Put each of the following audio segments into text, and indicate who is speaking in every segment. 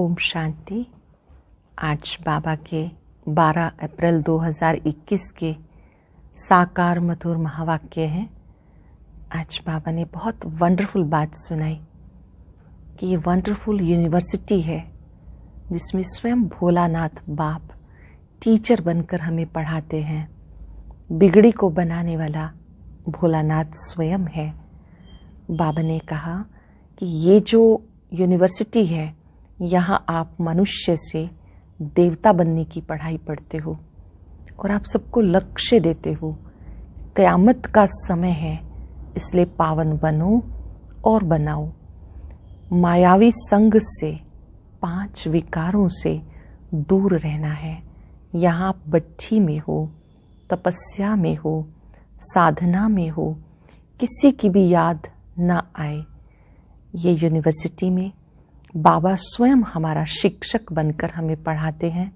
Speaker 1: ओम शांति। आज बाबा के 12 अप्रैल 2021 के साकार मधुर महावाक्य हैं। आज बाबा ने बहुत वंडरफुल बात सुनाई कि ये वंडरफुल यूनिवर्सिटी है जिसमें स्वयं भोलानाथ बाप टीचर बनकर हमें पढ़ाते हैं। बिगड़ी को बनाने वाला भोलानाथ स्वयं है। बाबा ने कहा कि ये जो यूनिवर्सिटी है, यहाँ आप मनुष्य से देवता बनने की पढ़ाई पढ़ते हो और आप सबको लक्ष्य देते हो। क़यामत का समय है, इसलिए पावन बनो और बनाओ। मायावी संग से, 5 विकारों से दूर रहना है। यहाँ आप भट्ठी में हो, तपस्या में हो, साधना में हो, किसी की भी याद न आए। ये यूनिवर्सिटी में बाबा स्वयं हमारा शिक्षक बनकर हमें पढ़ाते हैं।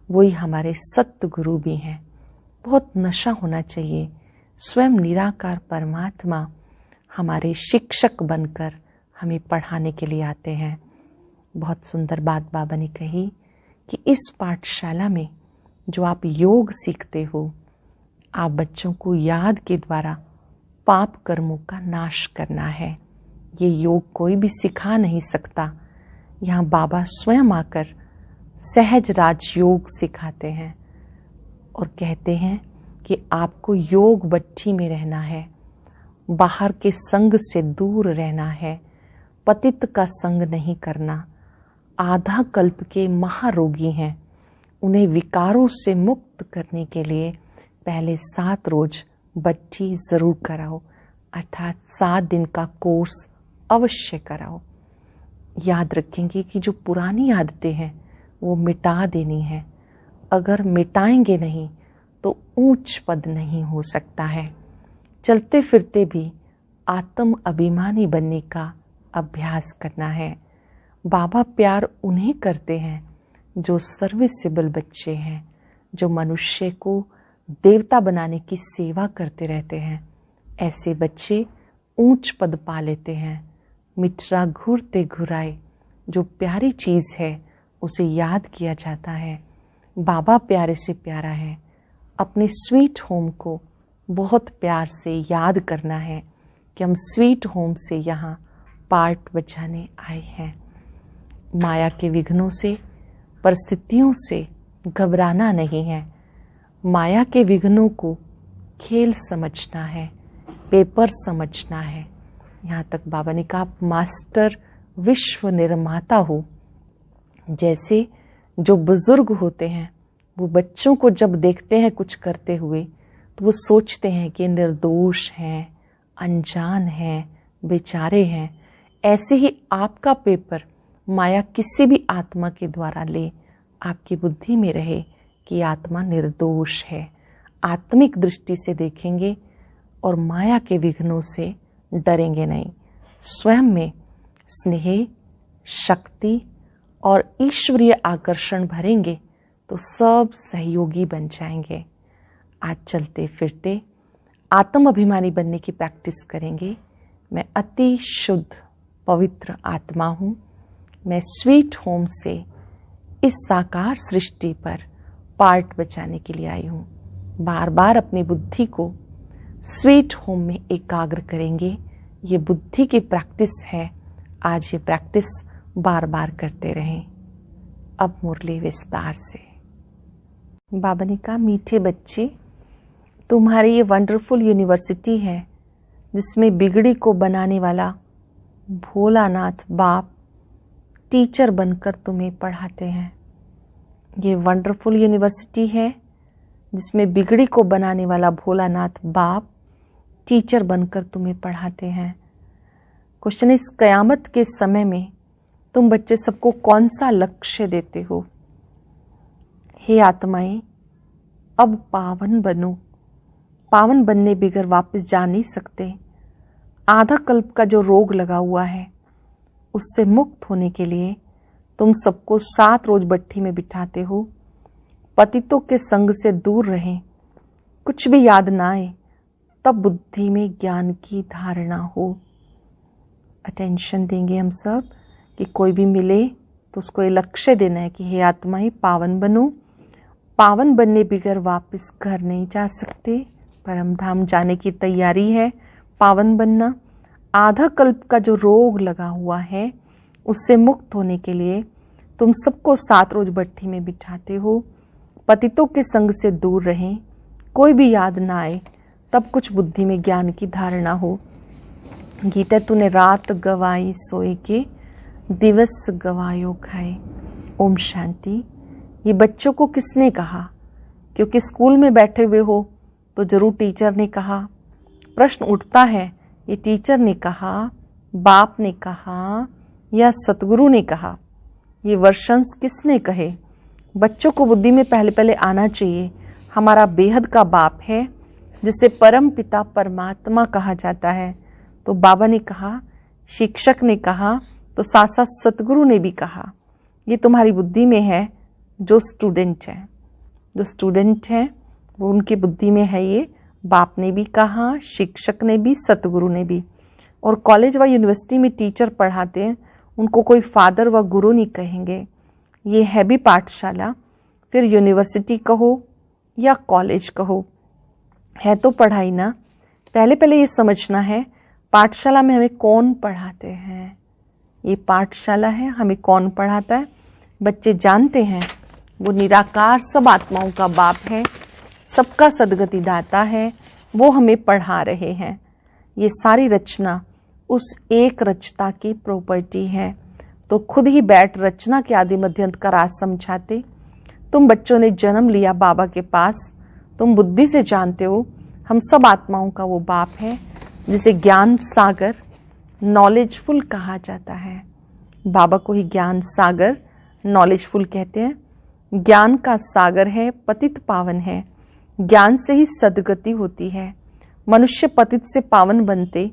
Speaker 1: वही हमारे सतगुरु भी हैं। बहुत नशा होना चाहिए। स्वयं निराकार परमात्मा हमारे शिक्षक बनकर हमें पढ़ाने के लिए आते हैं। बहुत सुंदर बात बाबा ने कही कि इस पाठशाला में जो आप योग सीखते हो, आप बच्चों को याद के द्वारा पाप कर्मों का नाश करना है। ये योग कोई भी सिखा नहीं सकता। यहाँ बाबा स्वयं आकर सहज राजयोग सिखाते हैं और कहते हैं कि आपको योग भट्ठी में रहना है, बाहर के संग से दूर रहना है, पतित का संग नहीं करना। आधा कल्प के महारोगी हैं, उन्हें विकारों से मुक्त करने के लिए पहले 7 रोज भट्ठी ज़रूर कराओ, अर्थात 7 दिन का कोर्स अवश्य कराओ। याद रखेंगे कि जो पुरानी आदतें हैं वो मिटा देनी है। अगर मिटाएंगे नहीं तो ऊंच पद नहीं हो सकता है। चलते फिरते भी आत्म अभिमानी बनने का अभ्यास करना है। बाबा प्यार उन्हें करते हैं जो सर्विसेबल बच्चे हैं, जो मनुष्य को देवता बनाने की सेवा करते रहते हैं। ऐसे बच्चे ऊंच पद पा लेते हैं। मिटरा घूरते घुराए, जो प्यारी चीज़ है उसे याद किया जाता है। बाबा प्यारे से प्यारा है। अपने स्वीट होम को बहुत प्यार से याद करना है कि हम स्वीट होम से यहाँ पार्ट बचाने आए हैं। माया के विघ्नों से, परिस्थितियों से घबराना नहीं है। माया के विघ्नों को खेल समझना है, पेपर समझना है। यहाँ तक बाबा ने कहा आप मास्टर विश्व निर्माता हो। जैसे जो बुजुर्ग होते हैं वो बच्चों को जब देखते हैं कुछ करते हुए तो वो सोचते हैं कि निर्दोष हैं, अनजान हैं, बेचारे हैं। ऐसे ही आपका पेपर माया किसी भी आत्मा के द्वारा ले, आपकी बुद्धि में रहे कि आत्मा निर्दोष है। आत्मिक दृष्टि से देखेंगे और माया के विघ्नों से डरेंगे नहीं। स्वयं में स्नेह, शक्ति और ईश्वरीय आकर्षण भरेंगे तो सब सहयोगी बन जाएंगे। आज चलते फिरते आत्म अभिमानी बनने की प्रैक्टिस करेंगे। मैं अति शुद्ध पवित्र आत्मा हूँ। मैं स्वीट होम से इस साकार सृष्टि पर पार्ट बचाने के लिए आई हूँ। बार बार अपनी बुद्धि को स्वीट होम में एकाग्र करेंगे। ये बुद्धि की प्रैक्टिस है। आज ये प्रैक्टिस बार बार करते रहें। अब मुरली विस्तार से। बाबा ने कहा, मीठे बच्चे, तुम्हारी ये वंडरफुल यूनिवर्सिटी है जिसमें बिगड़ी को बनाने वाला भोलानाथ बाप टीचर बनकर तुम्हें पढ़ाते हैं। ये वंडरफुल यूनिवर्सिटी है जिसमें बिगड़ी को बनाने वाला भोलानाथ बाप टीचर बनकर तुम्हें पढ़ाते हैं। क्वेश्चन, इस क़यामत के समय में तुम बच्चे सबको कौन सा लक्ष्य देते हो? हे आत्माएं, अब पावन बनो। पावन बनने बगैर वापस जा नहीं सकते। आधा कल्प का जो रोग लगा हुआ है उससे मुक्त होने के लिए तुम सबको 7 रोज भट्ठी में बिठाते हो। पतितों के संग से दूर रहें, कुछ भी याद ना आए, तब बुद्धि में ज्ञान की धारणा हो। अटेंशन देंगे हम सब कि कोई भी मिले तो उसको ये लक्ष्य देना है कि हे आत्मा ही पावन बनो, पावन बनने बगैर वापस घर नहीं जा सकते, परम धाम जाने की तैयारी है पावन बनना। आधा कल्प का जो रोग लगा हुआ है उससे मुक्त होने के लिए तुम सबको 7 रोज भट्ठी में बिठाते हो। पतितों के संग से दूर रहें, कोई भी याद ना आए, तब कुछ बुद्धि में ज्ञान की धारणा हो। गीता तूने रात गवाई सोए के, दिवस गवायो खाए। ओम शांति। ये बच्चों को किसने कहा? क्योंकि स्कूल में बैठे हुए हो तो जरूर टीचर ने कहा। प्रश्न उठता है, ये टीचर ने कहा, बाप ने कहा या सतगुरु ने कहा? ये वर्षंस किसने कहे? बच्चों को बुद्धि में पहले पहले आना चाहिए हमारा बेहद का बाप है, जिसे परम पिता परमात्मा कहा जाता है। तो बाबा ने कहा, शिक्षक ने कहा, तो साथ साथ सतगुरु ने भी कहा। ये तुम्हारी बुद्धि में है। जो स्टूडेंट है वो उनकी बुद्धि में है। ये बाप ने भी कहा, शिक्षक ने भी, सतगुरु ने भी। और कॉलेज व यूनिवर्सिटी में टीचर पढ़ाते हैं, उनको कोई फादर व गुरु नहीं कहेंगे। ये है भी पाठशाला, फिर यूनिवर्सिटी कहो या कॉलेज कहो, है तो पढ़ाई ना। पहले ये समझना है पाठशाला में हमें कौन पढ़ाते हैं। ये पाठशाला है, हमें कौन पढ़ाता है? बच्चे जानते हैं वो निराकार सब आत्माओं का बाप है, सबका सद्गति दाता है, वो हमें पढ़ा रहे हैं। ये सारी रचना उस एक रचता की प्रॉपर्टी है। तो खुद ही बैठ रचना के आदि मध्यंत का राज समझाते। तुम बच्चों ने जन्म लिया बाबा के पास, तुम बुद्धि से जानते हो हम सब आत्माओं का वो बाप है, जिसे ज्ञान सागर नॉलेजफुल कहा जाता है। बाबा को ही ज्ञान सागर नॉलेजफुल कहते हैं। ज्ञान का सागर है, पतित पावन है। ज्ञान से ही सद्गति होती है। मनुष्य पतित से पावन बनते।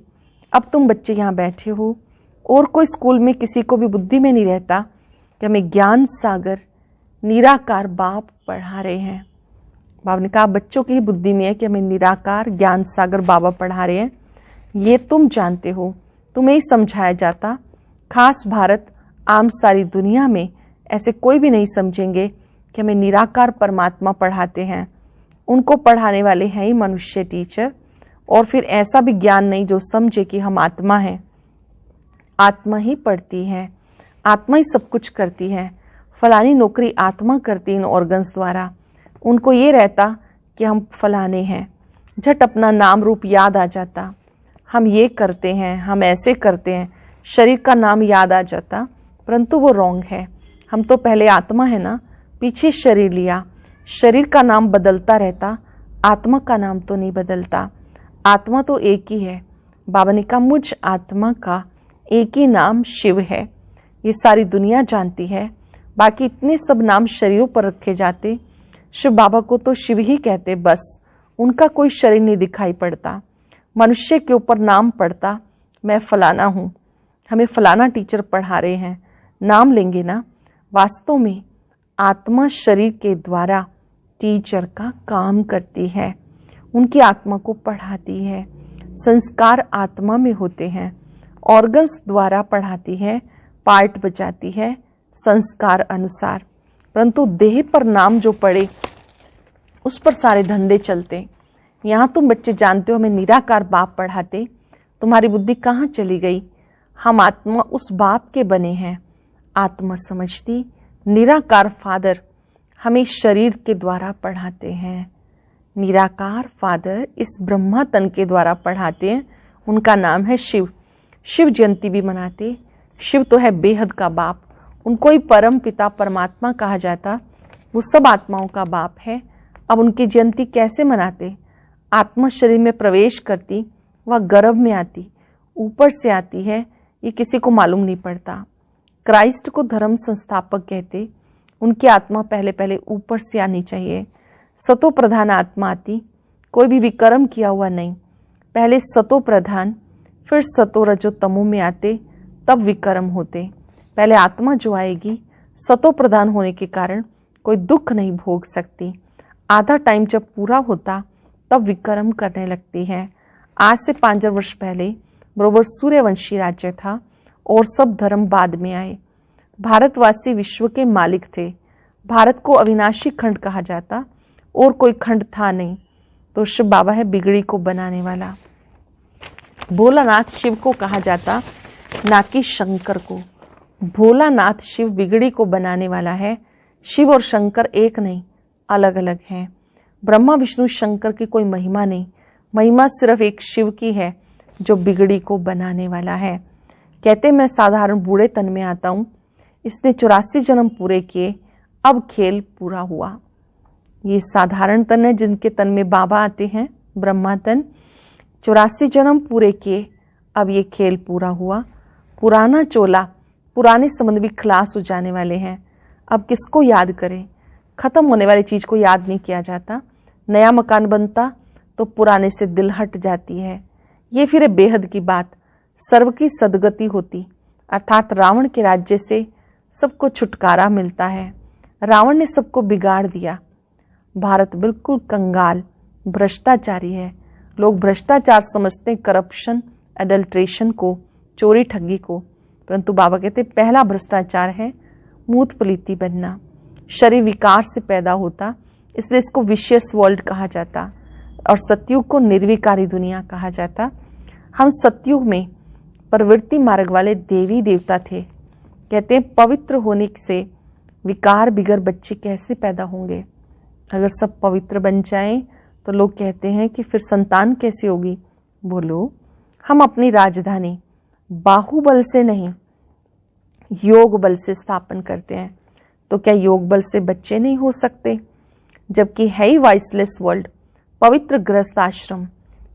Speaker 1: अब तुम बच्चे यहाँ बैठे हो और कोई स्कूल में किसी को भी बुद्धि में नहीं रहता कि हमें ज्ञान सागर निराकार बाप पढ़ा रहे हैं। बाबा ने कहा बच्चों की ही बुद्धि में है कि हमें निराकार ज्ञान सागर बाबा पढ़ा रहे हैं। ये तुम जानते हो, तुम्हें ही समझाया जाता। खास भारत आम सारी दुनिया में ऐसे कोई भी नहीं समझेंगे कि हमें निराकार परमात्मा पढ़ाते हैं। उनको पढ़ाने वाले हैं ही मनुष्य टीचर। और फिर ऐसा भी ज्ञान नहीं जो समझे कि हम आत्मा हैं। आत्मा ही पढ़ती है, आत्मा ही सब कुछ करती है। फलानी नौकरी आत्मा करती इन ऑर्गन्स द्वारा। उनको ये रहता कि हम फलाने हैं, झट अपना नाम रूप याद आ जाता, हम ये करते हैं, हम ऐसे करते हैं, शरीर का नाम याद आ जाता। परंतु वो रॉन्ग है। हम तो पहले आत्मा है ना, पीछे शरीर लिया। शरीर का नाम बदलता रहता, आत्मा का नाम तो नहीं बदलता। आत्मा तो एक ही है। बाबा ने कहा मुझ आत्मा का एक ही नाम शिव है। ये सारी दुनिया जानती है। बाकी इतने सब नाम शरीरों पर रखे जाते, शिव बाबा को तो शिव ही कहते बस। उनका कोई शरीर नहीं दिखाई पड़ता। मनुष्य के ऊपर नाम पड़ता, मैं फलाना हूँ, हमें फलाना टीचर पढ़ा रहे हैं, नाम लेंगे ना। वास्तव में आत्मा शरीर के द्वारा टीचर का काम करती है, उनकी आत्मा को पढ़ाती है। संस्कार आत्मा में होते हैं, ऑर्गन्स द्वारा पढ़ाती है, पार्ट बजाती है संस्कार अनुसार। परंतु देह पर नाम जो पड़े उस पर सारे धंधे चलते। यहाँ तुम बच्चे जानते हो हमें निराकार बाप पढ़ाते, तुम्हारी बुद्धि कहाँ चली गई? हम आत्मा उस बाप के बने हैं। आत्मा समझती निराकार फादर हमें शरीर के द्वारा पढ़ाते हैं। निराकार फादर इस ब्रह्मा तन के द्वारा पढ़ाते हैं, उनका नाम है शिव। शिव जयंती भी मनाते। शिव तो है बेहद का बाप, उनको ही परम पिता परमात्मा कहा जाता। वो सब आत्माओं का बाप है। अब उनकी जयंती कैसे मनाते? आत्मा शरीर में प्रवेश करती, वह गर्भ में आती, ऊपर से आती है, ये किसी को मालूम नहीं पड़ता। क्राइस्ट को धर्म संस्थापक कहते। उनकी आत्मा पहले पहले ऊपर से आनी चाहिए। सतो प्रधान आत्मा आती, कोई भी विकर्म किया हुआ नहीं। पहले सतो प्रधान, फिर सतो रजो तमो में आते, तब विकर्म होते। पहले आत्मा जो आएगी सतो प्रधान होने के कारण कोई दुख नहीं भोग सकती। आधा टाइम जब पूरा होता तब विकर्म करने लगती है। आज से 5,000 वर्ष पहले बरोबर सूर्यवंशी राज्य था और सब धर्म बाद में आए। भारतवासी विश्व के मालिक थे। भारत को अविनाशी खंड कहा जाता, और कोई खंड था नहीं। तो शिव बाबा है बिगड़ी को बनाने वाला। भोलानाथ शिव को कहा जाता, ना कि शंकर को। भोलानाथ शिव बिगड़ी को बनाने वाला है। शिव और शंकर एक नहीं, अलग अलग हैं। ब्रह्मा विष्णु शंकर की कोई महिमा नहीं, महिमा सिर्फ एक शिव की है जो बिगड़ी को बनाने वाला है। कहते मैं साधारण बूढ़े तन में आता हूँ, इसने 84 जन्म पूरे किए, अब खेल पूरा हुआ। ये साधारण तन है जिनके तन में बाबा आते हैं, ब्रह्मा तन। 84 जन्म पूरे किए, अब ये खेल पूरा हुआ। पुराना चोला, पुराने संबंध भी खलास हो जाने वाले हैं। अब किसको याद करें? खत्म होने वाली चीज को याद नहीं किया जाता। नया मकान बनता तो पुराने से दिल हट जाती है। ये फिर बेहद की बात, सर्व की सदगति होती, अर्थात रावण के राज्य से सबको छुटकारा मिलता है। रावण ने सबको बिगाड़ दिया। भारत बिल्कुल कंगाल, भ्रष्टाचारी है। लोग भ्रष्टाचार समझते हैं, करप्शन, एडल्ट्रेशन को, चोरी ठगी को। परंतु बाबा कहते पहला भ्रष्टाचार है मूत पलीती बनना। शरीर विकार से पैदा होता, इसलिए इसको विशेष वर्ल्ड कहा जाता, और सतयुग को निर्विकारी दुनिया कहा जाता। हम सतयुग में प्रवृत्ति मार्ग वाले देवी देवता थे। कहते हैं पवित्र होने से विकार बिगर बच्चे कैसे पैदा होंगे? अगर सब पवित्र बन जाएं तो लोग कहते हैं कि फिर संतान कैसे होगी? बोलो, हम अपनी राजधानी बाहुबल से नहीं, योग बल से स्थापन करते हैं। तो क्या योग बल से बच्चे नहीं हो सकते? जबकि है ही वाइसलेस वर्ल्ड, पवित्र गृहस्थ आश्रम,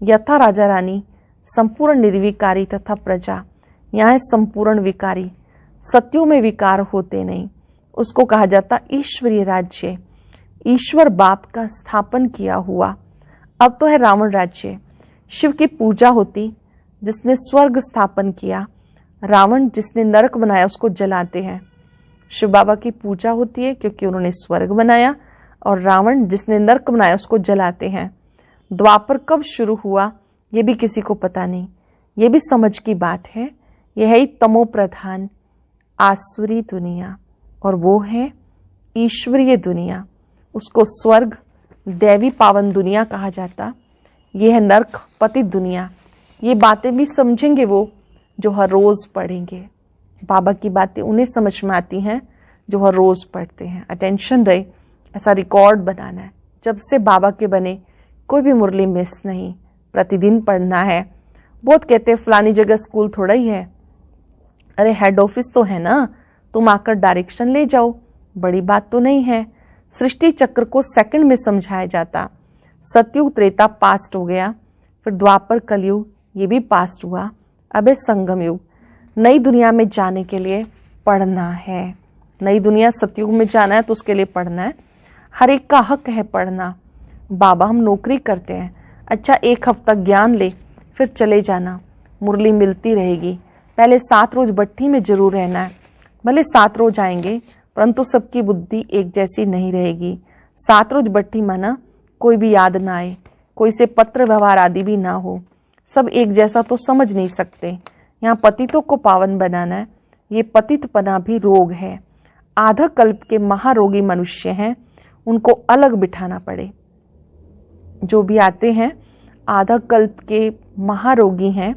Speaker 1: यथा राजा रानी, संपूर्ण निर्विकारी तथा प्रजा। यहाँ है संपूर्ण विकारी। सत्यों में विकार होते नहीं, उसको कहा जाता ईश्वरीय राज्य। ईश्वर बाप का स्थापन किया हुआ। अब तो है रावण राज्य। शिव की पूजा होती जिसने स्वर्ग स्थापन किया। रावण जिसने नरक बनाया उसको जलाते हैं। शिव बाबा की पूजा होती है क्योंकि उन्होंने स्वर्ग बनाया, और रावण जिसने नरक बनाया उसको जलाते हैं। द्वापर कब शुरू हुआ ये भी किसी को पता नहीं। ये भी समझ की बात है। यह है तमो प्रधान आसुरी दुनिया, और वो है ईश्वरीय दुनिया। उसको स्वर्ग, दैवी पावन दुनिया कहा जाता। ये है नरक, पतित दुनिया। ये बातें भी समझेंगे वो जो हर रोज पढ़ेंगे। बाबा की बातें उन्हें समझ में आती हैं जो हर रोज पढ़ते हैं। अटेंशन रहे, ऐसा रिकॉर्ड बनाना है। जब से बाबा के बने कोई भी मुरली मिस नहीं, प्रतिदिन पढ़ना है। बहुत कहते हैं फलानी जगह स्कूल थोड़ा ही है। अरे हेड ऑफिस तो है ना, तुम आकर डायरेक्शन ले जाओ, बड़ी बात तो नहीं है। सृष्टि चक्र को सेकंड में समझाया जाता। सतयुग त्रेता पास्ट हो गया, फिर द्वापर कलयुग ये भी पास्ट हुआ, अब है संगम युग। नई दुनिया में जाने के लिए पढ़ना है। नई दुनिया सतयुग में जाना है तो उसके लिए पढ़ना है। हर एक का हक है पढ़ना। बाबा हम नौकरी करते हैं, अच्छा 1 हफ्ता ज्ञान ले फिर चले जाना, मुरली मिलती रहेगी। पहले 7 रोज भट्ठी में जरूर रहना है। भले 7 रोज आएंगे परंतु सबकी बुद्धि एक जैसी नहीं रहेगी। 7 रोज भट्ठी माना कोई भी याद ना आए, कोई से पत्र व्यवहार आदि भी ना हो, सब एक जैसा तो समझ नहीं सकते। यहाँ पतितों को पावन बनाना है। ये पतितपना भी रोग है। आधा कल्प के महारोगी मनुष्य हैं, उनको अलग बिठाना पड़े। जो भी आते हैं आधा कल्प के महारोगी हैं,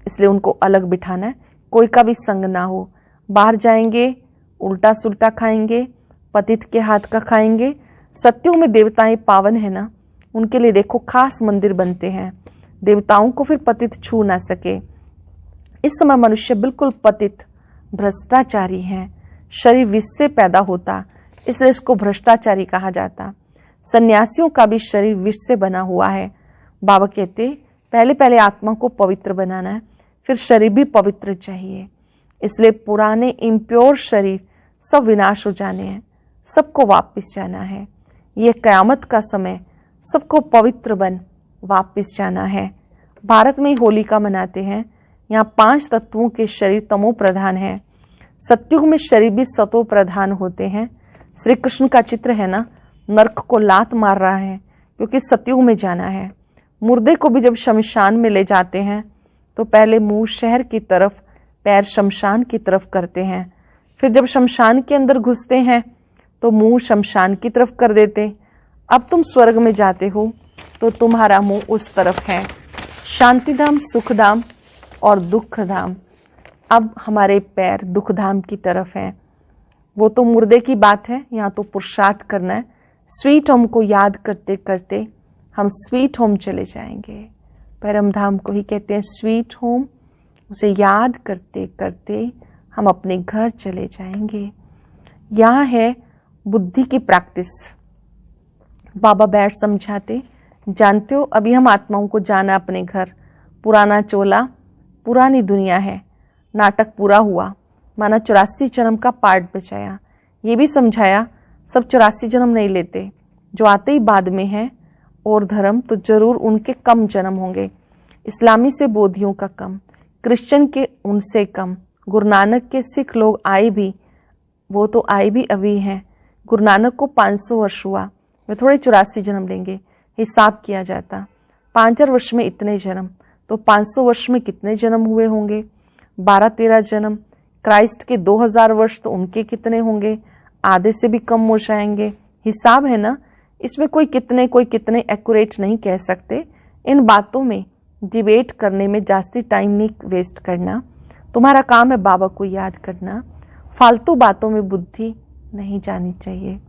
Speaker 1: इसलिए उनको अलग बिठाना है। कोई का भी संग ना हो। बाहर जाएंगे उल्टा सुल्टा खाएंगे, पतित के हाथ का खाएंगे। सत्युग में देवताएं पावन है ना, उनके लिए देखो खास मंदिर बनते हैं। देवताओं को फिर पतित छू ना सके। इस समय मनुष्य बिल्कुल पतित, भ्रष्टाचारी हैं। शरीर विष से पैदा होता, इसलिए इसको भ्रष्टाचारी कहा जाता। सन्यासियों का भी शरीर विष से बना हुआ है। बाबा कहते पहले पहले आत्मा को पवित्र बनाना है, फिर शरीर भी पवित्र चाहिए। इसलिए पुराने इम्प्योर शरीर सब विनाश हो जाने हैं, सबको वापस जाना है। यह कयामत का समय, सबको पवित्र बन वापस जाना है। भारत में ही होलिका मनाते हैं। यहाँ 5 तत्वों के शरीर तमो प्रधान है। सत्युग में शरीर भी सतो प्रधान होते हैं। श्री कृष्ण का चित्र है ना, नरक को लात मार रहा है क्योंकि सत्युग में जाना है। मुर्दे को भी जब शमशान में ले जाते हैं तो पहले मुंह शहर की तरफ, पैर शमशान की तरफ करते हैं, फिर जब शमशान के अंदर घुसते हैं तो मुंह शमशान की तरफ कर देते। अब तुम स्वर्ग में जाते हो तो तुम्हारा मुंह उस तरफ है। शांतिधाम, सुखधाम और दुखधाम। अब हमारे पैर दुखधाम की तरफ हैं। वो तो मुर्दे की बात है, यहाँ तो पुरुषार्थ करना है। स्वीट होम को याद करते करते हम स्वीट होम चले जाएंगे। परम धाम को ही कहते हैं स्वीट होम। उसे याद करते करते हम अपने घर चले जाएंगे। यहाँ है बुद्धि की प्रैक्टिस। बाबा बैठ समझाते, जानते हो अभी हम आत्माओं को जाना अपने घर। पुराना चोला, पुरानी दुनिया है। नाटक पूरा हुआ, माना 84 जन्म का पार्ट बचाया। ये भी समझाया सब 84 जन्म नहीं लेते, जो आते ही बाद में हैं। और धर्म तो जरूर उनके कम जन्म होंगे। इस्लामी से बोधियों का कम, क्रिश्चियन के उनसे कम। गुरु नानक के सिख लोग आए भी, वो तो आए भी अभी हैं। गुरु नानक को 500 वर्ष हुआ, वे थोड़े 84 जन्म लेंगे। हिसाब किया जाता 5 वर्ष में इतने जन्म, तो 500 वर्ष में कितने जन्म हुए होंगे? 12-13 जन्म। क्राइस्ट के 2000 वर्ष, तो उनके कितने होंगे? आधे से भी कम हो जाएंगे। हिसाब है ना, इसमें कोई कितने एक्यूरेट नहीं कह सकते। इन बातों में डिबेट करने में जास्ती टाइम नहीं वेस्ट करना। तुम्हारा काम है बाबा को याद करना। फालतू बातों में बुद्धि नहीं जानी चाहिए।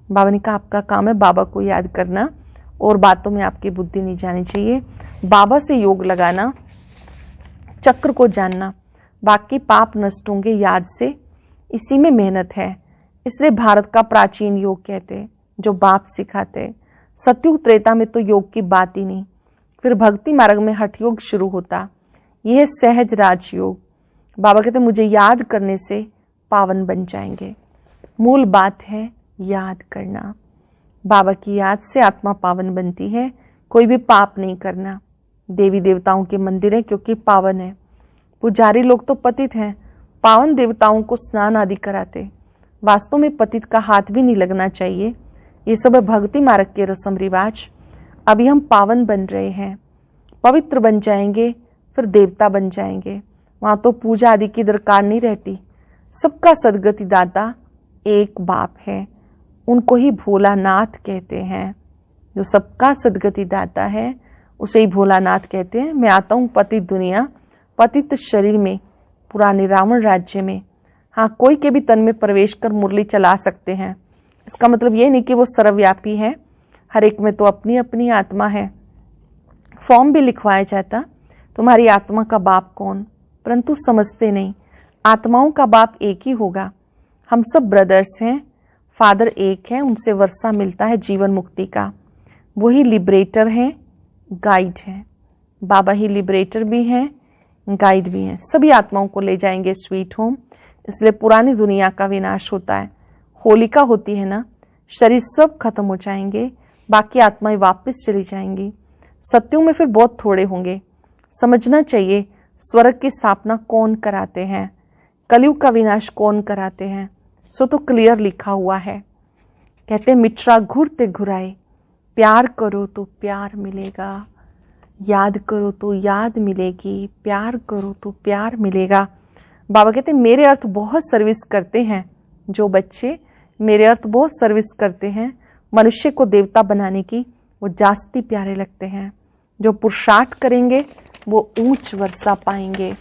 Speaker 1: बाबा ने कहा आपका काम है बाबा को याद करना और बातों में आपकी बुद्धि नहीं जानी चाहिए। बाबा से योग लगाना, चक्र को जानना, बाकी पाप नष्ट होंगे याद से। इसी में मेहनत है। इसलिए भारत का प्राचीन योग कहते, जो बाप सिखाते। सतयुग त्रेता में तो योग की बात ही नहीं। फिर भक्ति मार्ग में हठ योग शुरू होता। यह है सहज राजयोग। बाबा कहते मुझे याद करने से पावन बन जाएंगे। मूल बात है याद करना। बाबा की याद से आत्मा पावन बनती है। कोई भी पाप नहीं करना। देवी देवताओं के मंदिर है क्योंकि पावन है। पुजारी लोग तो पतित हैं, पावन देवताओं को स्नान आदि कराते। वास्तव में पतित का हाथ भी नहीं लगना चाहिए। ये सब है भक्ति मार्ग के रस्म रिवाज। अभी हम पावन बन रहे हैं, पवित्र बन जाएंगे, फिर देवता बन जाएंगे। वहां तो पूजा आदि की दरकार नहीं रहती। सबका सदगति दाता एक बाप है, उनको ही भोलानाथ कहते हैं। जो सबका सदगति दाता है उसे ही भोलानाथ कहते हैं। मैं आता हूँ पतित दुनिया, पतित शरीर में, पुराने रावण राज्य में। हाँ, कोई के भी तन में प्रवेश कर मुरली चला सकते हैं। इसका मतलब ये नहीं कि वो सर्वव्यापी है। हर एक में तो अपनी अपनी आत्मा है। फॉर्म भी लिखवाया जाता, तुम्हारी आत्मा का बाप कौन, परंतु समझते नहीं। आत्माओं का बाप एक ही होगा। हम सब ब्रदर्स हैं, फादर एक है, उनसे वर्षा मिलता है जीवन मुक्ति का। वही लिबरेटर हैं, गाइड हैं। बाबा ही लिबरेटर भी हैं, गाइड भी हैं। सभी आत्माओं को ले जाएंगे स्वीट होम। इसलिए पुरानी दुनिया का विनाश होता है। होलिका होती है ना, शरीर सब खत्म हो जाएंगे, बाकी आत्माएं वापस चली जाएंगी। सत्यों में फिर बहुत थोड़े होंगे। समझना चाहिए स्वर्ग की स्थापना कौन कराते हैं, कलयुग का विनाश कौन कराते हैं। सो तो क्लियर लिखा हुआ है। कहते मित्रा घूरते घुराए, प्यार करो तो प्यार मिलेगा, याद करो तो याद मिलेगी, प्यार करो तो प्यार मिलेगा। बाबा कहते मेरे अर्थ बहुत सर्विस करते हैं। जो बच्चे मेरे अर्थ बहुत सर्विस करते हैं, मनुष्य को देवता बनाने की, वो जास्ती प्यारे लगते हैं। जो पुरुषार्थ करेंगे वो ऊंच वर्षा पाएंगे।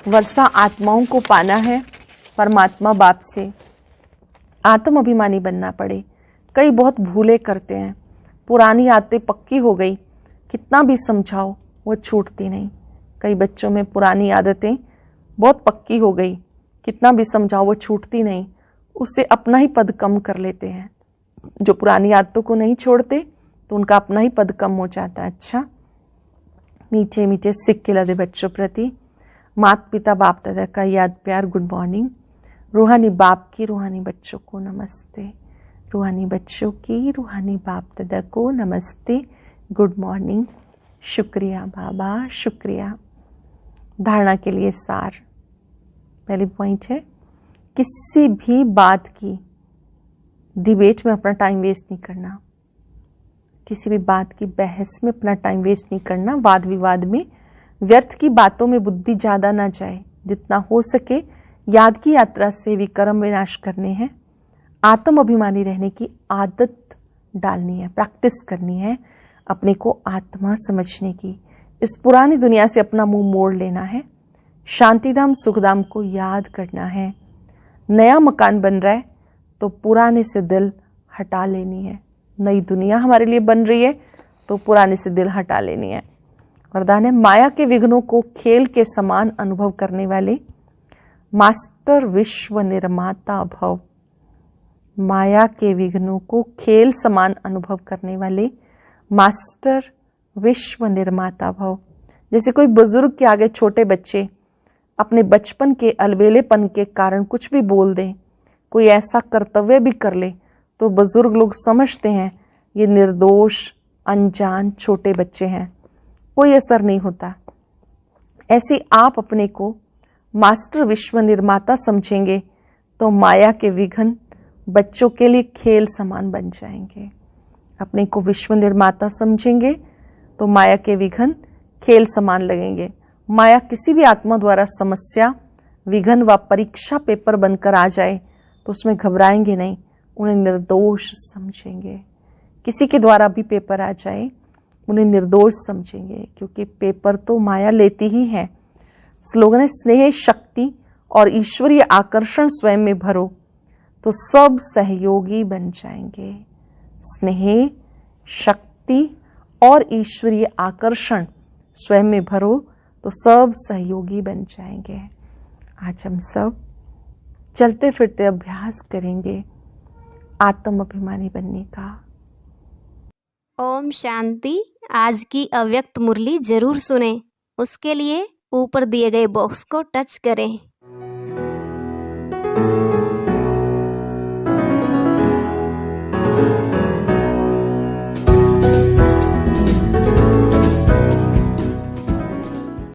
Speaker 1: वर्षा आत्माओं को पाना है परमात्मा बाप से। आत्म अभिमानी बनना पड़े। कई बहुत भूले करते हैं। पुरानी आदतें पक्की हो गई, कितना भी समझाओ वो छूटती नहीं। कई बच्चों में पुरानी आदतें बहुत पक्की हो गई, कितना भी समझाओ वो छूटती नहीं। उससे अपना ही पद कम कर लेते हैं। जो पुरानी आदतों को नहीं छोड़ते तो उनका अपना ही पद कम हो जाता है। अच्छा, मीठे मीठे सिक्के लदे बच्चों प्रति माता पिता बाप दादा का याद प्यार गुड मॉर्निंग। रूहानी बाप की रूहानी बच्चों को नमस्ते। रूहानी बच्चों की रूहानी बाप दादा को नमस्ते, गुड मॉर्निंग। शुक्रिया बाबा, शुक्रिया। धारणा के लिए सार। पहली पॉइंट है किसी भी बात की डिबेट में अपना टाइम वेस्ट नहीं करना। किसी भी बात की बहस में अपना टाइम वेस्ट नहीं करना। वाद विवाद में व्यर्थ की बातों में बुद्धि ज़्यादा ना जाए। जितना हो सके याद की यात्रा से विक्रम विनाश करने हैं। आत्म अभिमानी रहने की आदत डालनी है, प्रैक्टिस करनी है, अपने को आत्मा समझने की। इस पुरानी दुनिया से अपना मुंह मोड़ लेना है। शांतिधाम सुखधाम को याद करना है। नया मकान बन रहा है तो पुराने से दिल हटा लेनी है। नई दुनिया हमारे लिए बन रही है तो पुराने से दिल हटा लेनी है। वरदान है, माया के विघ्नों को खेल के समान अनुभव करने वाले मास्टर विश्व निर्माता भव। माया के विघ्नों को खेल समान अनुभव करने वाले मास्टर विश्व निर्माता भव। जैसे कोई बुजुर्ग के आगे छोटे बच्चे अपने बचपन के अलबेलेपन के कारण कुछ भी बोल दें, कोई ऐसा कर्तव्य भी कर ले, तो बुजुर्ग लोग समझते हैं ये निर्दोष अनजान छोटे बच्चे हैं, कोई असर नहीं होता। ऐसे आप अपने को मास्टर विश्व निर्माता समझेंगे तो माया के विघ्न बच्चों के लिए खेल समान बन जाएंगे। अपने को विश्व निर्माता समझेंगे तो माया के विघ्न खेल समान लगेंगे। माया किसी भी आत्मा द्वारा समस्या, विघ्न व परीक्षा पेपर बनकर आ जाए तो उसमें घबराएंगे नहीं, उन्हें निर्दोष समझेंगे। किसी के द्वारा भी पेपर आ जाए उन्हें निर्दोष समझेंगे, क्योंकि पेपर तो माया लेती ही है। स्लोगन है, स्नेह शक्ति और ईश्वरीय आकर्षण स्वयं में भरो तो सब सहयोगी बन जाएंगे। स्नेह शक्ति और ईश्वरीय आकर्षण स्वयं में भरो तो सब सहयोगी बन जाएंगे। आज हम सब चलते फिरते अभ्यास करेंगे आत्म अभिमानी बनने का।
Speaker 2: ओम शांति। आज की अव्यक्त मुरली जरूर सुने। उसके लिए ऊपर दिए गए बॉक्स को टच करें।